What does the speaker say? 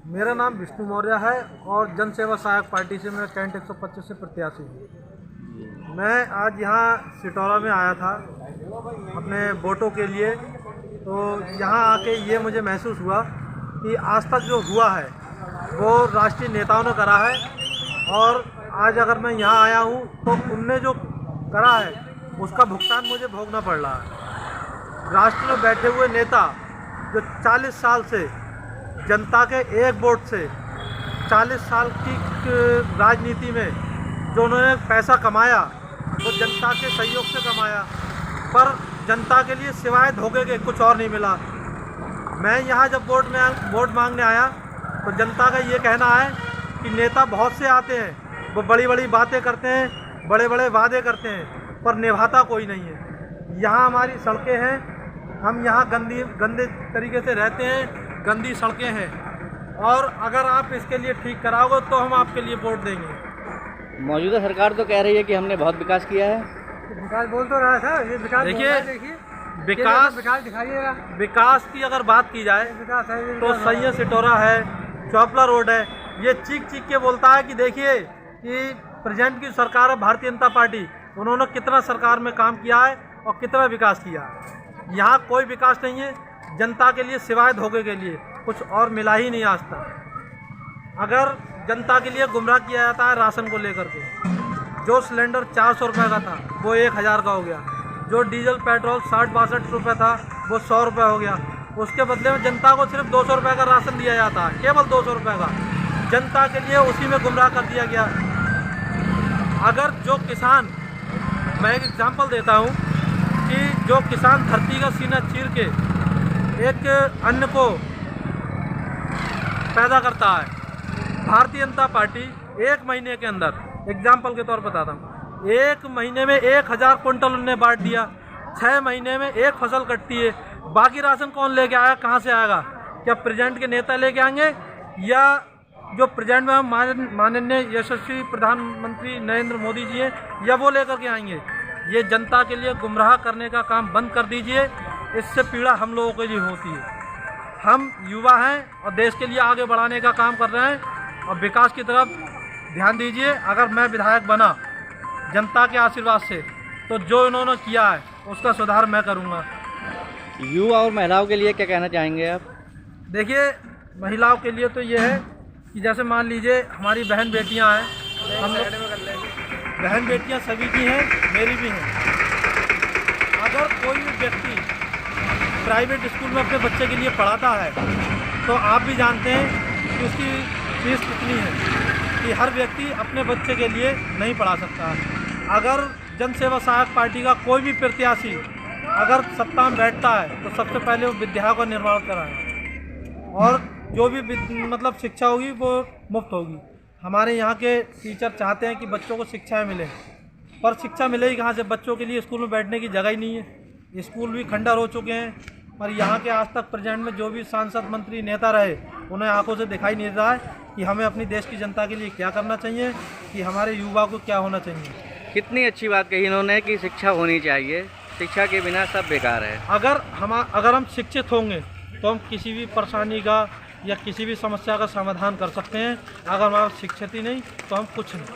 मेरा नाम विष्णु मौर्य है और जन सेवा सहायक पार्टी से मैं कैंट 125 से प्रत्याशी हूँ। मैं आज यहाँ सिटौरा में आया था अपने वोटों के लिए। तो यहाँ आके ये मुझे महसूस हुआ कि आज तक जो हुआ है वो राष्ट्रीय नेताओं ने करा है, और आज अगर मैं यहाँ आया हूँ तो उनने जो करा है उसका भुगतान मुझे भोगना पड़ रहा है। राष्ट्र में बैठे हुए नेता जो 40 साल से जनता के एक वोट से 40 साल की राजनीति में जो उन्होंने पैसा कमाया वो जनता के सहयोग से कमाया, पर जनता के लिए सिवाय धोखे के कुछ और नहीं मिला। मैं यहाँ जब वोट मांगने आया तो जनता का ये कहना है कि नेता बहुत से आते हैं, वो बड़ी बड़ी बातें करते हैं, बड़े बड़े वादे करते हैं, पर निभाता कोई नहीं है। यहाँ हमारी सड़कें हैं, हम यहाँ गंदे तरीके से रहते हैं, गंदी सड़कें हैं, और अगर आप इसके लिए ठीक कराओगे तो हम आपके लिए वोट देंगे। मौजूदा सरकार तो कह रही है कि हमने बहुत विकास किया है। विकास बोल तो रहा था, ये विकास देखिए विकास दिखाइएगा। विकास की अगर बात की जाए तो सैयद सिटौरा है, चौपला रोड है, ये चीख के बोलता है कि देखिए कि प्रेजेंट की सरकार है भारतीय जनता पार्टी, उन्होंने कितना सरकार में काम किया है और कितना विकास किया है। यहाँ कोई विकास नहीं है जनता के लिए सिवाय धोखे के लिए, कुछ और मिला ही नहीं आज तक। अगर जनता के लिए गुमराह किया जाता है राशन को लेकर के, जो सिलेंडर 400 रुपये का था वो 1000 का हो गया, जो डीजल पेट्रोल 60-62 रुपये था वो 100 रुपये हो गया, उसके बदले में जनता को सिर्फ 200 रुपये का राशन दिया जाता है, केवल 200 रुपये का। जनता के लिए उसी में गुमराह कर दिया गया। अगर जो किसान, मैं एक एग्जांपल देता हूँ कि जो किसान धरती का सीना चीर के एक अन्न को पैदा करता है, भारतीय जनता पार्टी एक महीने के अंदर, एग्जाम्पल के तौर पर बताता हूँ, एक महीने में 1000 कुंटल उन्हें बांट दिया। 6 महीने में एक फसल कटती है, बाकी राशन कौन लेके आया, कहाँ से आएगा? क्या प्रेजेंट के नेता लेके आएंगे, या जो प्रेजेंट में माननीय यशस्वी प्रधानमंत्री नरेंद्र मोदी जी हैं, या वो लेकर के आएंगे? ये जनता के लिए गुमराह करने का काम बंद कर दीजिए, इससे पीड़ा हम लोगों के लिए होती है। हम युवा हैं और देश के लिए आगे बढ़ाने का काम कर रहे हैं, और विकास की तरफ ध्यान दीजिए। अगर मैं विधायक बना जनता के आशीर्वाद से, तो जो इन्होंने किया है उसका सुधार मैं करूँगा। युवा और महिलाओं के लिए क्या कहना चाहेंगे आप? देखिए, महिलाओं के लिए तो ये है कि जैसे मान लीजिए हमारी बहन बेटियां हैं, हम बहन बेटियां सभी की हैं, मेरी भी हैं। अगर कोई भी व्यक्ति प्राइवेट स्कूल में अपने बच्चे के लिए पढ़ाता है तो आप भी जानते हैं कि उसकी फीस कितनी है, कि हर व्यक्ति अपने बच्चे के लिए नहीं पढ़ा सकता। अगर जन सेवा सहायक पार्टी का कोई भी प्रत्याशी अगर सत्ता में बैठता है तो सबसे पहले वो विद्या का निर्माण कराए, और जो भी मतलब शिक्षा होगी वो मुफ्त होगी। हमारे यहाँ के टीचर चाहते हैं कि बच्चों को शिक्षाएं मिले, पर शिक्षा मिलेगी कहाँ से? बच्चों के लिए स्कूल में बैठने की जगह ही नहीं है, स्कूल भी खंडर हो चुके हैं। और यहाँ के आज तक प्रेजेंट में जो भी सांसद मंत्री नेता रहे, उन्हें आंखों से दिखाई नहीं रहा है कि हमें अपनी देश की जनता के लिए क्या करना चाहिए, कि हमारे युवा को क्या होना चाहिए। कितनी अच्छी बात कही इन्होंने कि शिक्षा होनी चाहिए, शिक्षा के बिना सब बेकार है। अगर हम शिक्षित होंगे तो हम किसी भी परेशानी का या किसी भी समस्या का समाधान कर सकते हैं। अगर हमारा शिक्षित ही नहीं तो हम कुछ नहीं।